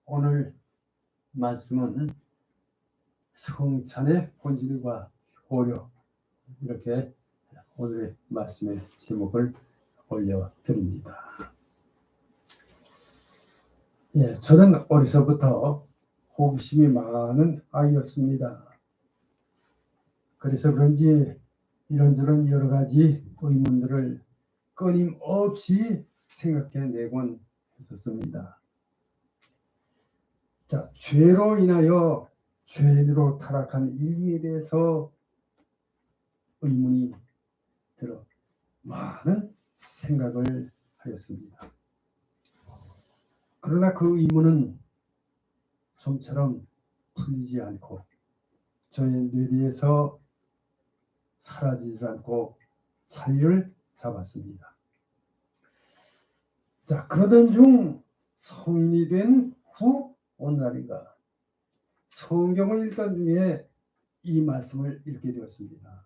오늘 말씀은 성찬의 본질과 효력, 이렇게 오늘의 말씀의 제목을 올려드립니다. 저는 어려서부터 호기심이 많은 아이였습니다. 그래서 그런지 이런저런 여러 가지 의문들을 끊임없이 생각해내곤 했었습니다. 자, 죄로 인하여 죄로 타락한 인류에 대해서 의문이 들어 많은 생각을 하였습니다. 그러나 그 의문은 좀처럼 풀리지 않고 저의 뇌리에서 사라지지 않고 자리를 잡았습니다. 자, 그러던 중 성인이 된 후 오늘날인가 성경을 읽던 중에 이 말씀을 읽게 되었습니다.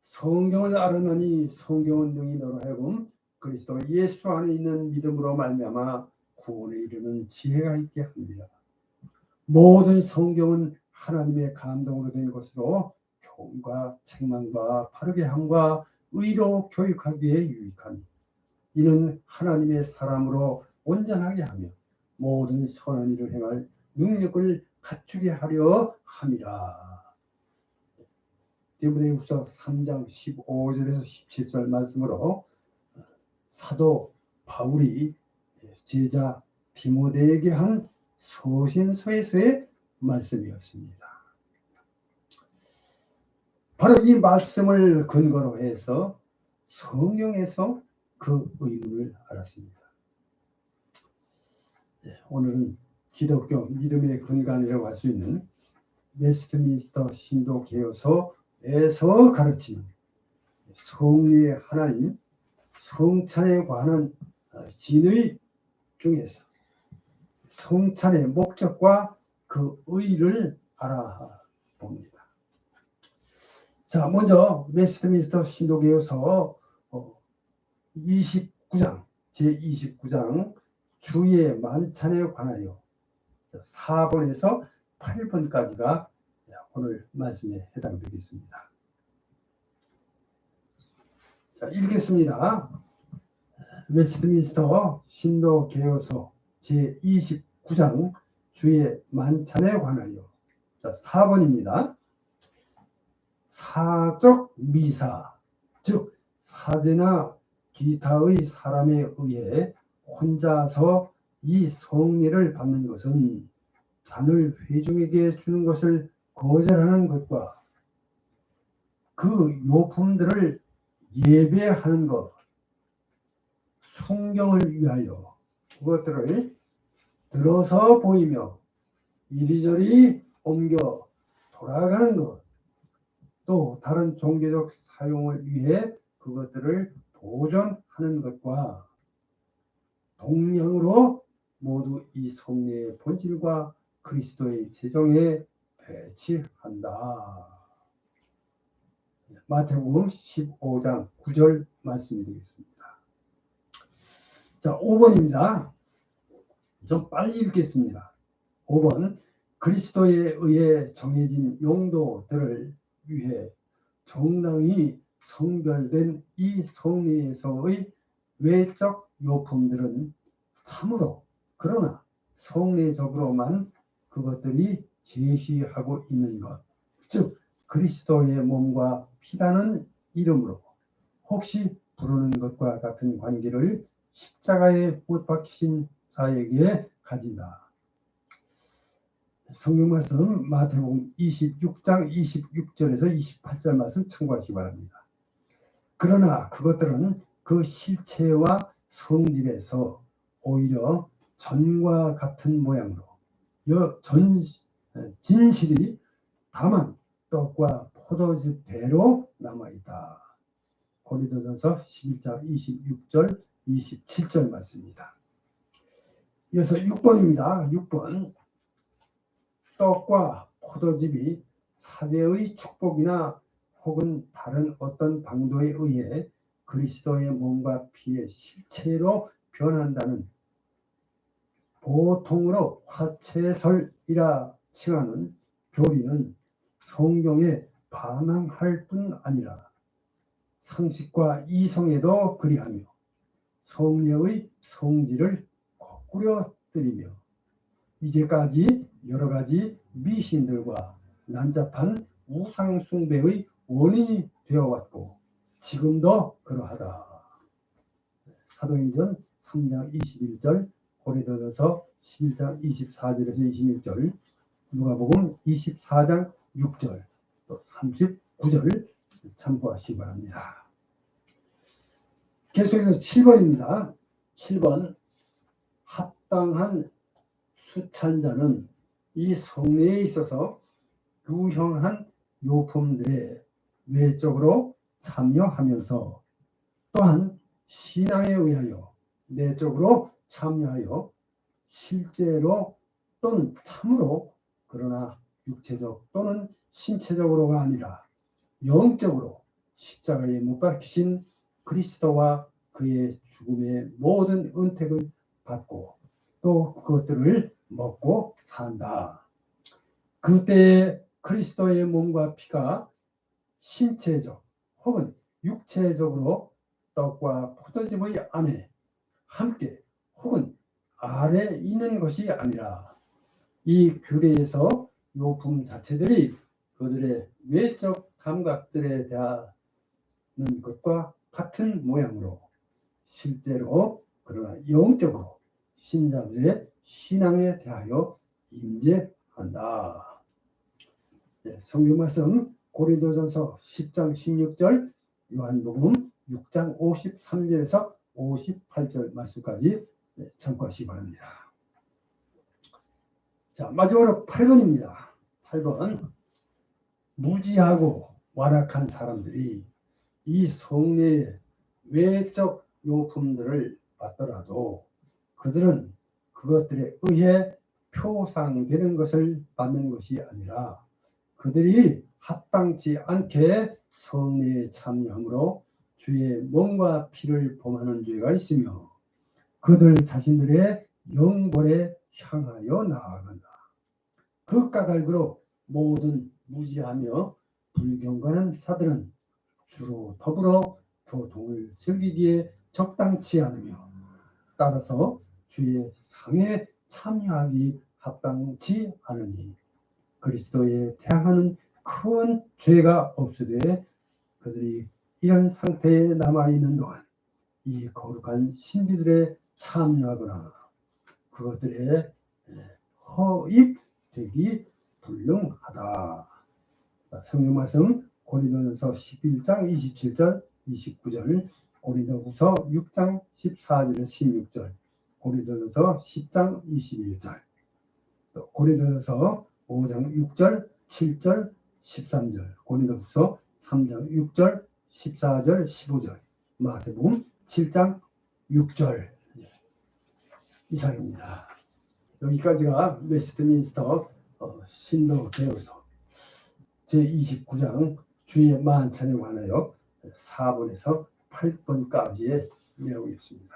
성경을 알았느니 성경은 능히 너로 하여금 그리스도 예수 안에 있는 믿음으로 말미암아 구원에 이르는 지혜가 있게 합니다. 모든 성경은 하나님의 감동으로 된 것으로 교훈과 책망과 바르게 함과 의로 교육하기에 유익하니 이는 하나님의 사람으로 온전하게 하며 모든 선한 일을 행할 능력을 갖추게 하려 함이라. 디모데후서 3장 15절에서 17절 말씀으로 사도 바울이 제자 디모데에게 한 서신서에서의 말씀이었습니다. 바로 이 말씀을 근거로 해서 성경에서 그 의문을 알았습니다. 오늘은 기독교 믿음의 근간이라고 할 수 있는 웨스트민스터 신도 개요서에서 가르치는 성리의 하나님 성찬에 관한 진의 중에서 성찬의 목적과 그 의의를 알아봅니다. 자, 먼저 웨스트민스터 신도개요서 29장 제29장 주의 만찬에 관하여 4번에서 8번까지가 오늘 말씀에 해당되겠습니다. 자, 읽겠습니다. 웨스트민스터 신도개요서 제29장 주의 만찬에 관하여 4번입니다. 사적 미사, 즉 사제나 기타의 사람에 의해 혼자서 이 성례를 받는 것은 잔을 회중에게 주는 것을 거절하는 것과 그 요품들을 예배하는 것, 순경을 위하여 그것들을 들어서 보이며 이리저리 옮겨 돌아가는 것, 또 다른 종교적 사용을 위해 그것들을 보존하는 것과 동량으로 모두 이 성례의 본질과 그리스도의 재정에 배치한다. 마태복음 15장 9절 말씀이 되겠습니다. 자, 5번입니다. 좀 빨리 읽겠습니다. 5번, 그리스도에 의해 정해진 용도들을 위해 정당히 성별된 이 성례에서의 외적 요품들은 참으로 그러나 성례적으로만 그것들이 제시하고 있는 것, 즉 그리스도의 몸과 피라는 이름으로 혹시 부르는 것과 같은 관계를 십자가에 못 박히신 자에게 가진다. 성경 말씀 마태복음 26장 26절에서 28절 말씀 참고하시기 바랍니다. 그러나 그것들은 그 실체와 성질에서 오히려 전과 같은 모양으로 진실이 다만 떡과 포도즙대로 남아있다. 고린도전서 11장 26절 27절 말씀입니다. 이어서 6번입니다. 6번, 떡과 포도즙이 사제의 축복이나 혹은 다른 어떤 방도에 의해 그리스도의 몸과 피의 실체로 변한다는 보통으로 화채설이라 칭하는 교리는 성경에 반항할 뿐 아니라 상식과 이성에도 그리하며 성례의 성질을 거꾸려 들이며 이제까지 여러 가지 미신들과 난잡한 우상 숭배의 원인이 되어왔고 지금도 그러하다. 사도행전 3장 21절, 고린도전서 11장 24절에서 26절, 누가복음 24장 6절, 또 39절 참고하시기 바랍니다. 계속해서 7번입니다. 7번 합당한 수찬자는 이 성례에 있어서 유형한 요품들에 외적으로 참여하면서 또한 신앙에 의하여 내적으로 참여하여 실제로 또는 참으로 그러나 육체적 또는 신체적으로가 아니라 영적으로 십자가에 못 박히신 그리스도와 그의 죽음의 모든 은택을 받고 또 그것들을 먹고 산다. 그때 그리스도의 몸과 피가 신체적 혹은 육체적으로 떡과 포도즙의 안에 함께 혹은 아래 있는 것이 아니라 이 규례에서 요품 자체들이 그들의 외적 감각들에 대하는 것과 같은 모양으로 실제로 그러나 영적으로 신자들의 신앙에 대하여 임재한다. 성경 말씀 고린도전서 10장 16절, 요한복음 6장 53절에서 58절 말씀까지 참고하시기 바랍니다. 자, 마지막으로 8번입니다. 8번 무지하고 완악한 사람들이 이 성례의 외적 요품들을 받더라도 그들은 그것들에 의해 표상되는 것을 받는 것이 아니라 그들이 합당치 않게 성례에 참여함으로 주의 몸과 피를 범하는 죄가 있으며 그들 자신들의 영벌에 향하여 나아간다. 그 까닭으로 모든 무지하며 불경건한 자들은 주로 더불어 교통을 즐기기에 적당치 않으며 따라서 주의 상에 참여하기 합당치 않으니 그리스도에 대항하는 큰 죄가 없으되 그들이 이런 상태에 남아있는 동안 이 거룩한 신비들에 참여하거나 그것들에 허입되기 불능하다. 성경 말씀 고린도전서 11장 27절 29절, 고린도후서 6장 14절에서 16절, 고린도전서 10장 21절, 또 고린도전서 5장 6절 7절 13절, 고린도후서 3장 6절 14절 15절, 마태복음 7장 6절 이상입니다. 여기까지가 웨스트민스터 신도 대요서 제29장 주의 만찬에 관하여 4번에서 8번까지의 내용이었습니다.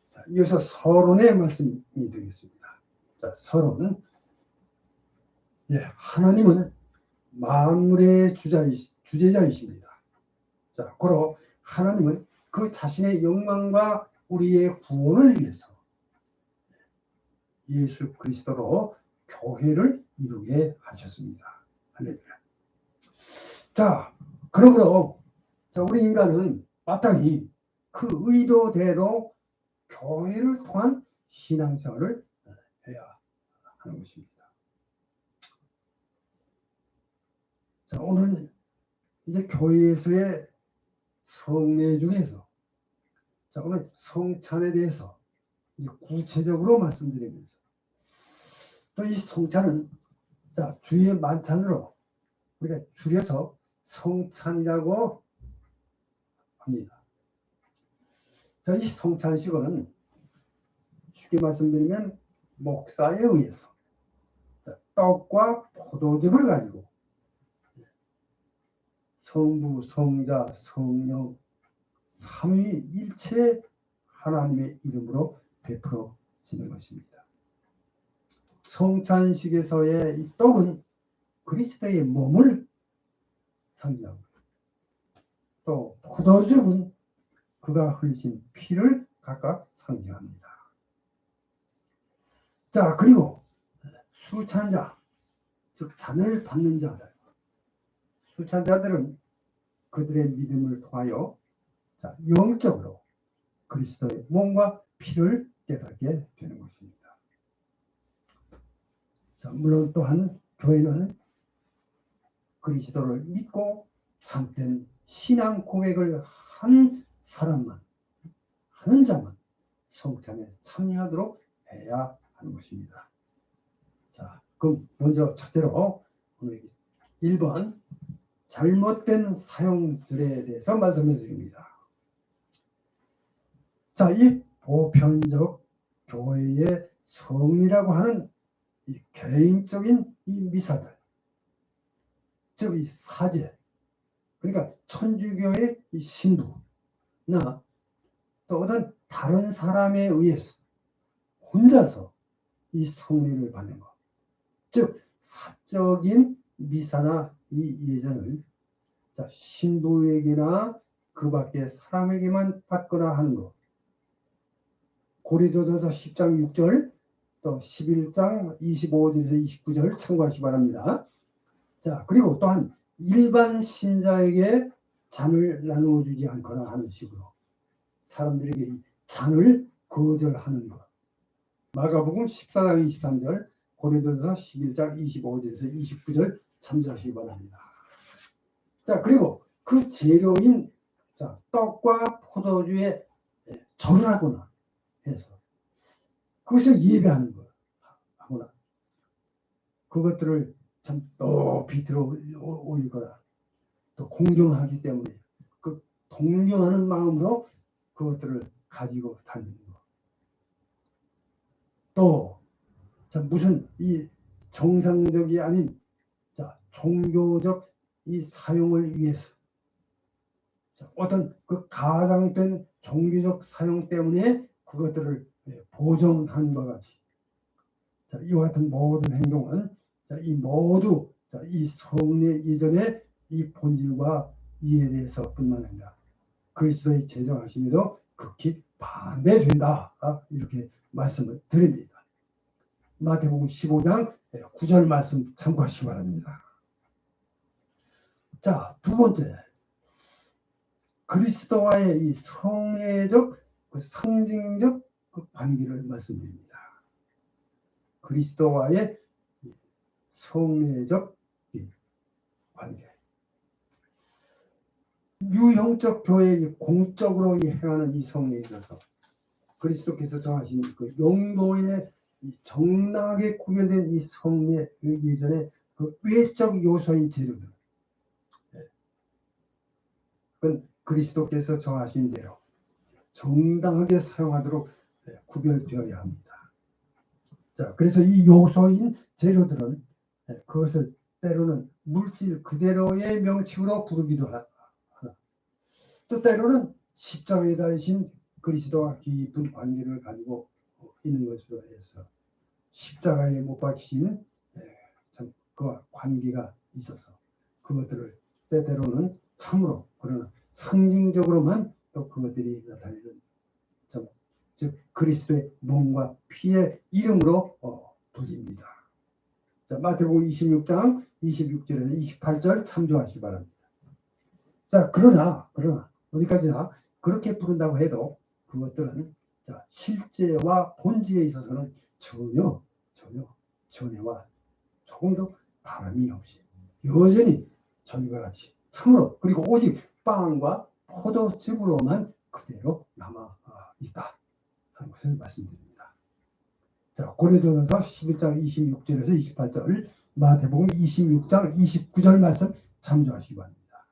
자, 이어서 서론의 말씀이 되겠습니다. 자, 서론. 하나님은 만물의 주제자이십니다. 자, 고로 하나님은 그 자신의 영광과 우리의 구원을 위해서 예수 그리스도로 교회를 이루게 하셨습니다. 할렐루야. 자, 그러므로 우리 인간은 마땅히 그 의도대로 교회를 통한 신앙생활을 해야 하는 것입니다. 자, 오늘 이제 교회에서의 성례 중에서 오늘 성찬에 대해서 구체적으로 말씀드리면서 또 이 성찬은 주의 만찬으로 우리가 줄여서 성찬이라고 합니다. 자, 이 성찬식은 쉽게 말씀드리면 목사에 의해서 떡과 포도즙을 가지고 성부, 성자, 성령 삼위일체 하나님의 이름으로 베풀어 상징하시는 것입니다. 성찬식에서의 이 떡은 그리스도의 몸을 상징하고, 또 포도죽은 그가 흘리신 피를 각각 상징합니다. 자, 그리고 수찬자, 즉 잔을 받는 자들, 수찬자들은 그들의 믿음을 통하여 영적으로 그리스도의 몸과 피를 깨닫게 되는 것입니다. 물론 또한 교회는 그리스도를 믿고 참된 신앙 고백을 한 사람만, 하는 자만 성찬에 참여하도록 해야 하는 것입니다. 자, 그럼 먼저 첫째로 1번 잘못된 사용들에 대해서 말씀해 드립니다. 자, 이 보편적 교회의 성이라고 하는 이 개인적인 이 미사들, 즉 이 사제, 그러니까 천주교의 이 신부나 또 어떤 다른 사람에 의해서 혼자서 이 성례를 받는 것, 즉 사적인 미사나 이 예전을 신부에게나 그 밖에 사람에게만 받거나 하는 것, 고린도전서 10장 6절 또 11장 25절에서 29절 참고하시기 바랍니다. 자, 그리고 또한 일반 신자에게 잔을 나누어 주지 않거나 하는 식으로 사람들에게 잔을 거절하는 것, 마가복음 14장 23절, 고린도전서 11장 25절에서 29절 참조하시기 바랍니다. 자, 그리고 그 재료인 떡과 포도주에 절을 하거나 해서 그것을 예배하는 것 하거나 그것들을 참 높이 들어 올리거나 또 공경하기 때문에 그 동경하는 마음으로 그것들을 가지고 다니는 것, 또 무슨 이 정상적이 아닌 종교적 이 사용을 위해서 어떤 그 가장된 종교적 사용 때문에 그것들을 보정한 것 같이 이와 같은 모든 행동은 이 모두 이 성례 이전의 이 본질과 이에 대해서뿐만 아니라 그리스도의 제정하심에도 극히 반대된다, 이렇게 말씀을 드립니다. 마태복음 15장 9절 말씀 참고하시기 바랍니다. 자, 두 번째, 그리스도와의 이 성례적 상징적 관계를 말씀드립니다. 그리스도와의 성례적 관계. 유형적 교회의 공적으로 행하는 이 성례에 있어서 그리스도께서 정하신 그 용도의 정당하게 구별된 이 성례 예전의 그 외적 요소인 재료들, 그건 그리스도께서 정하신 대로 정당하게 사용하도록 구별되어야 합니다. 자, 그래서 이 요소인 재료들은 그것을 때로는 물질 그대로의 명칭으로 부르기도 하나, 또 때로는 십자가에 달리신 그리스도와 깊은 관계를 가지고 있는 것으로 해서 십자가에 못 박히신 참 그와 관계가 있어서 그것들을 때때로는 참으로 그러나 상징적으로만 또 그것들이 나타내는 즉 그리스도의 몸과 피의 이름으로 불립니다. 자, 마태복음 26장 26절에서 28절 참조하시기 바랍니다. 자, 그러나 어디까지나 그렇게 부른다고 해도 그것들은 실제와 본질에 있어서는 전혀 전에와 조금도 다름이 없이 여전히 전과 같이 참으로 그리고 오직 빵과 포도즙으로만 그대로 남아 있다 하는 것을 말씀드립니다. 자, 고린도전서 11장 26절에서 28절, 마태복음 26장 29절 말씀 참조하시기 바랍니다.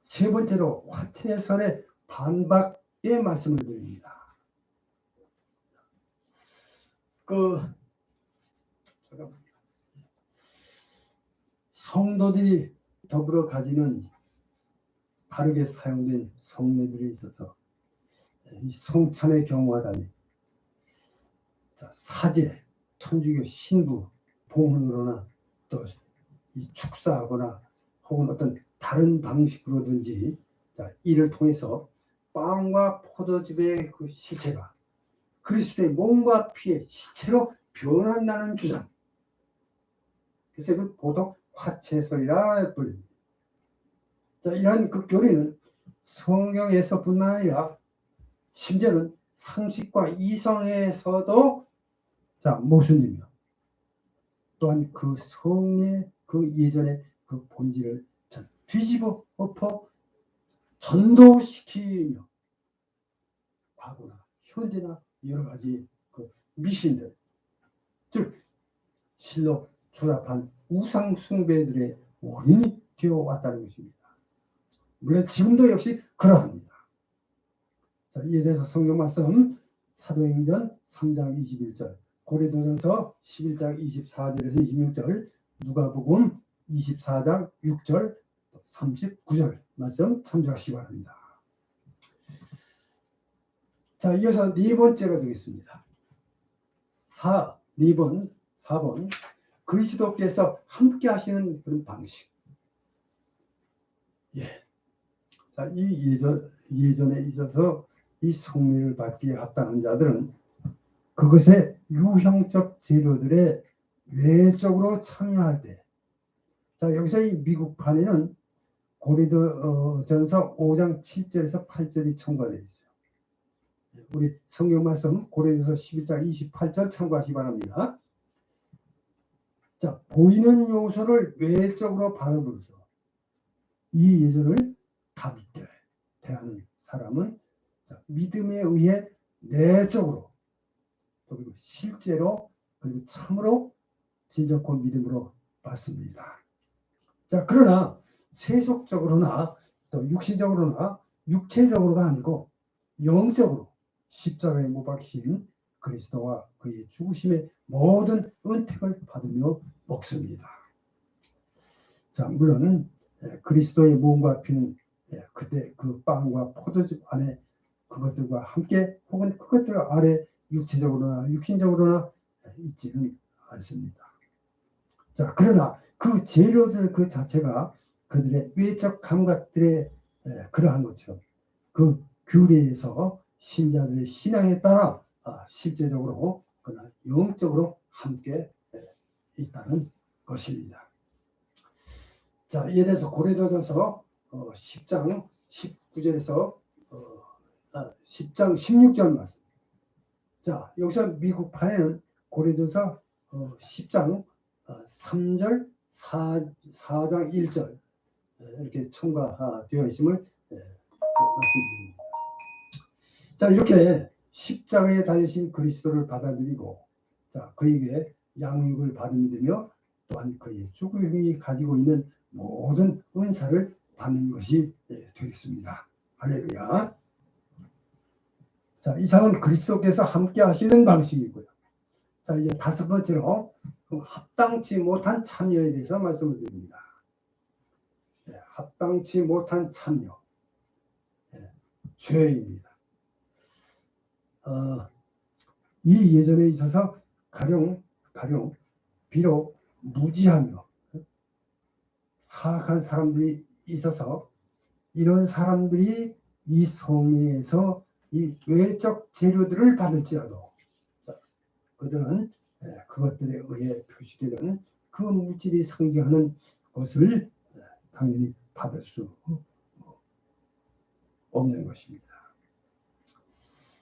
세 번째로 화채설의 반박의 말씀을 드립니다. 성도들이 더불어 가지는 바르게 사용된 성례들에 있어서 이 성찬의 경우와 달리 자, 사제, 천주교 신부 봉헌으로나 또 이 축사하거나 혹은 어떤 다른 방식으로든지 자, 이를 통해서 빵과 포도즙의 그 실체가 그리스도의 몸과 피의 실체로 변한다는 주장. 그래서 그 보통 화채설이라 불립니다. 자, 이러한 그 교리는 성경에서뿐만 아니라 심지어는 상식과 이성에서도 자, 모순이며 또한 그 성의 그 예전의 그 본질을 뒤집어 엎어 전도시키며 과거나 현재나 여러 가지 그 미신들, 즉 실로 조잡한 우상 숭배들의 원인이 되어 왔다는 것입니다. 물론 지금도 역시 그러합니다. 자, 이에 대해서 성경 말씀 사도행전 3장 21절, 고린도전서 11장 24절에서 26절, 누가복음 24장 6절, 39절 말씀 참조하시기 바랍니다. 자, 이어서 네 번째가 되겠습니다. 4번 그리스도께서 함께 하시는 그런 방식. 예. 자, 이 예전에 있어서 이 성례를 받기에 합당한 자들은 그것의 유형적 재료들에 외적으로 참여할 때, 자, 여기서 이 미국판에는 고린도전서 5장 7절에서 8절이 첨가되어 있어요. 우리 성경 말씀 고린도서 11장 28절 참고하시기 바랍니다. 자, 보이는 요소를 외적으로 바라보면서 이 예전을 다윗때 대하는 사람은 자, 믿음에 의해 내적으로 그리고 실제로 그리고 참으로 진정한 믿음으로 받습니다. 자, 그러나 세속적으로나 또 육신적으로나 육체적으로가 아니고 영적으로 십자가에 못 박힌 그리스도와 그의 죽으심의 모든 은택을 받으며 먹습니다. 자, 물론 그리스도의 몸과 피는 그때 그 빵과 포도즙 안에 그것들과 함께 혹은 그것들 아래 육체적으로나 육신적으로나 있지는 않습니다. 자, 그러나 그 재료들 그 자체가 그들의 외적 감각들의 그러한 것처럼 그 규례에서 신자들의 신앙에 따라 실제적으로 그러나 영적으로 함께 있다는 것입니다. 자, 이에 대해서 고린도전서 10장 19절에서 10장 16절 말씀. 자, 여기서 미국판에는 고린도전서 10장 3절 4장 1절 이렇게 첨가되어 있음을 말씀드립니다. 자, 이렇게 십자가에 달리신 그리스도를 받아들이고 자, 그에게 양육을 받으면 되며 또한 그의 죽음이 가지고 있는 모든 은사를 받는 것이 되겠습니다. 할렐루야. 자, 이상은 그리스도께서 함께 하시는 방식이고요. 자, 이제 다섯 번째로 합당치 못한 참여에 대해서 말씀을 드립니다. 합당치 못한 참여. 죄입니다. 이 예전에 있어서 가령 비록 무지하며 사악한 사람들이 있어서 이런 사람들이 이 성회에서 이 외적 재료들을 받을지라도 그들은 그것들에 의해 표시되는 그 물질이 상징하는 것을 당연히 받을 수 없는 것입니다.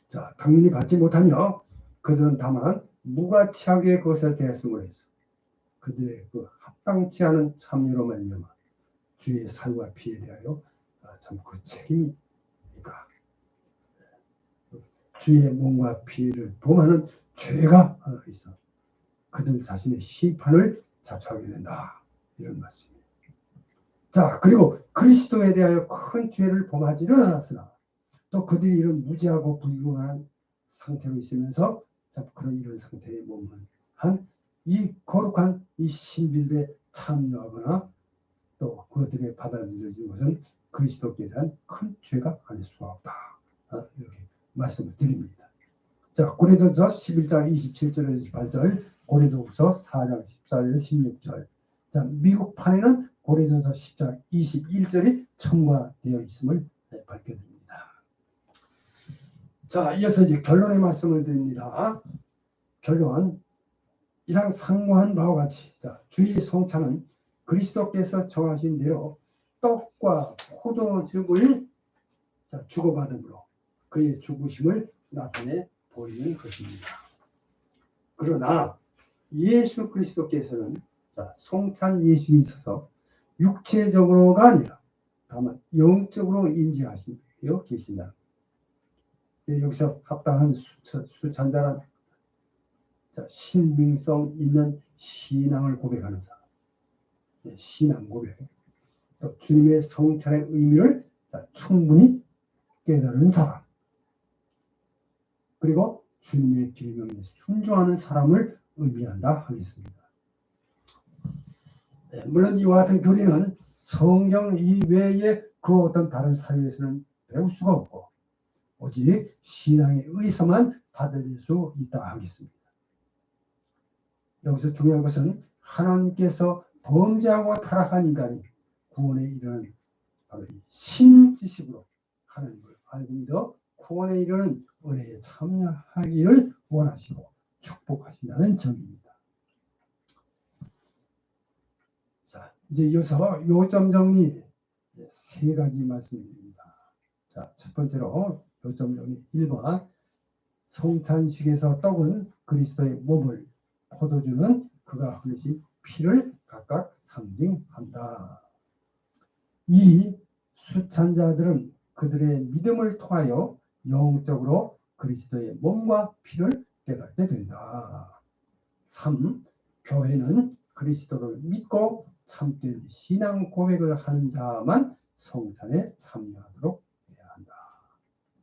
자, 당연히 받지 못하며 그들은 다만 무가치하게 그것을 대했음으로 해서 그들의 그 합당치 않은 참여로 말미암아 주의 살과 피에 대하여 참 그 책임이 있다. 주의 몸과 피를 범하는 죄가 있어 그들 자신의 심판을 자초하게 된다. 이런 말씀입니다. 자, 그리고 그리스도에 대하여 큰 죄를 범하지는 않았으나 또 그들이 이런 무지하고 불경한 상태로 있으면서 그런 이런 상태에 머무는 이 거룩한 이 신비들에 참여하거나 또 그것들에 받아들여진 것은 그리스도께 대한 큰 죄가 아닐 수가 없다. 이렇게 말씀을 드립니다. 자, 고린도서 11장 27절에서 28절, 고린도후서 4장 14절에서 16절. 자, 미국판에는 고린도서 10장 21절이 첨가되어 있음을 밝혀드립니다. 자, 이어서 이제 결론의 말씀을 드립니다. 결론. 이상 상고한 바와 같이, 자, 주의 성찬은 그리스도께서 정하신 대로 떡과 포도즙을 주고받음으로 그의 죽으심을 나타내 보이는 것입니다. 그러나 예수 그리스도께서는 성찬 예식에 있어서 육체적으로가 아니라 다만 영적으로 임재하시고 계신다. 여기서 합당한 수찬자란 신빙성 있는 신앙을 고백하는 사람, 신앙 고백, 또 주님의 성찬의 의미를 충분히 깨달은 사람, 그리고 주님의 계명에 순종하는 사람을 의미한다 하겠습니다. 물론 이와 같은 교리는 성경 이외에 그 어떤 다른 사회에서는 배울 수가 없고 오직 신앙에 의해서만 받아들일 수 있다 하겠습니다. 여기서 중요한 것은 하나님께서 범죄하고 타락한 인간이 구원에 이르는 바로 이 신지식으로 하나님을 알고 믿어 구원에 이르는 은혜에 참여하기를 원하시고 축복하신다는 점입니다. 자, 이제 이어서 요점 정리 세 가지 말씀드립니다. 자, 첫 번째로 요점 정리 1번, 성찬식에서 떡은 그리스도의 몸을, 포도주는 그가 흘리신 피를 각각 상징한다. 2. 수찬자들은 그들의 믿음을 통하여 영적으로 그리스도의 몸과 피를 깨닫게 된다. 3. 교회는 그리스도를 믿고 참된 신앙 고백을 하는 자만 성찬에 참여하도록 해야 한다.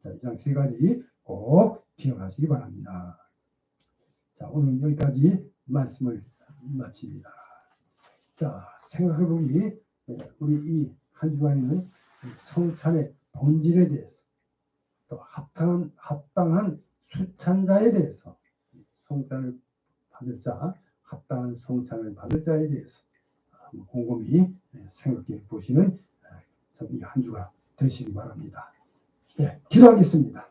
자, 이상 세 가지 꼭 기억하시기 바랍니다. 자, 오늘 여기까지 말씀을 마칩니다. 자, 생각해보니 우리 이 한 주간에는 성찬의 본질에 대해서 또 합당한 수찬자에 대해서 성찬을 받을 자, 합당한 성찬을 받을 자에 대해서 곰곰이 생각해 보시는 이 한 주가 되시기 바랍니다. 네, 기도하겠습니다.